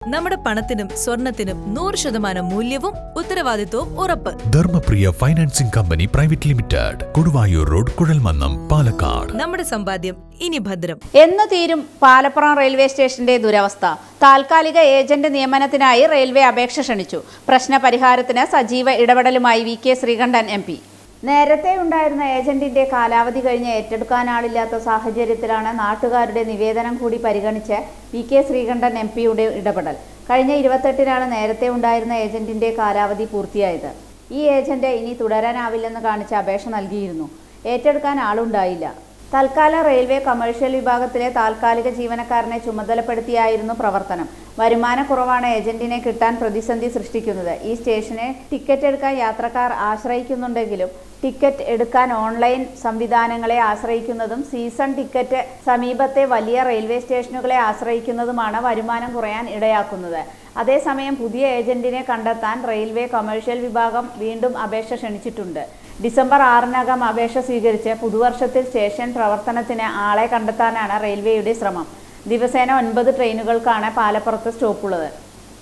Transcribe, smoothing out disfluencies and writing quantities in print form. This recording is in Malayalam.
നമ്മുടെ പണത്തിനും സ്വർണത്തിനും 100% മൂല്യവും ഉത്തരവാദിത്വവും ഉറപ്പ്. Dharmapriya financing company private limited, Koduvayur road, Kuzhalmannam, Palakkad. നമ്മുടെ സമ്പാദ്യം ഇനി ഭദ്രം. എന്ന് തീരും പാലപ്പുറം റെയിൽവേ സ്റ്റേഷന്റെ ദുരവസ്ഥ? താൽക്കാലിക ഏജന്റ് നിയമനത്തിനായി റെയിൽവേ അപേക്ഷ ക്ഷണിച്ചു. പ്രശ്ന പരിഹാരത്തിന് സജീവ ഇടപെടലുമായി വി കെ ശ്രീകണ്ഠൻ MP. നേരത്തെ ഉണ്ടായിരുന്ന ഏജന്റിന്റെ കാലാവധി കഴിഞ്ഞ് ഏറ്റെടുക്കാനാളില്ലാത്ത സാഹചര്യത്തിലാണ് നാട്ടുകാരുടെ നിവേദനം കൂടി പരിഗണിച്ച് വി കെ ശ്രീകണ്ഠൻ MP-യുടെ ഇടപെടൽ. കഴിഞ്ഞ 28-നാണ് നേരത്തെ ഉണ്ടായിരുന്ന ഏജന്റിന്റെ കാലാവധി പൂർത്തിയായത്. ഈ ഏജന്റ് ഇനി തുടരാനാവില്ലെന്ന് കാണിച്ച് അപേക്ഷ നൽകിയിരുന്നു. ഏറ്റെടുക്കാൻ ആളുണ്ടായില്ല. തൽക്കാലം റെയിൽവേ കമേഴ്ഷ്യൽ വിഭാഗത്തിലെ താൽക്കാലിക ജീവനക്കാരനെ ചുമതലപ്പെടുത്തിയായിരുന്നു പ്രവർത്തനം. വരുമാനക്കുറവാണ് ഏജന്റിനെ കിട്ടാൻ പ്രതിസന്ധി സൃഷ്ടിക്കുന്നത്. ഈ സ്റ്റേഷനെ ടിക്കറ്റ് എടുക്കാൻ യാത്രക്കാർ ആശ്രയിക്കുന്നുണ്ടെങ്കിലും ടിക്കറ്റ് എടുക്കാൻ ഓൺലൈൻ സംവിധാനങ്ങളെ ആശ്രയിക്കുന്നതും സീസൺ ടിക്കറ്റ് സമീപത്തെ വലിയ റെയിൽവേ സ്റ്റേഷനുകളെ ആശ്രയിക്കുന്നതുമാണ് വരുമാനം കുറയാൻ ഇടയാക്കുന്നത്. അതേസമയം പുതിയ ഏജന്റിനെ കണ്ടെത്താൻ റെയിൽവേ കമേഴ്ഷ്യൽ വിഭാഗം വീണ്ടും അപേക്ഷ ക്ഷണിച്ചിട്ടുണ്ട്. ഡിസംബർ 6-നകം അപേക്ഷ സ്വീകരിച്ച് പുതുവർഷത്തിൽ സ്റ്റേഷൻ പ്രവർത്തനത്തിന് ആളെ കണ്ടെത്താനാണ് റെയിൽവേയുടെ ശ്രമം. ദിവസേന 9 ട്രെയിനുകൾക്കാണ് പാലപ്പുറത്ത് സ്റ്റോപ്പുള്ളത്.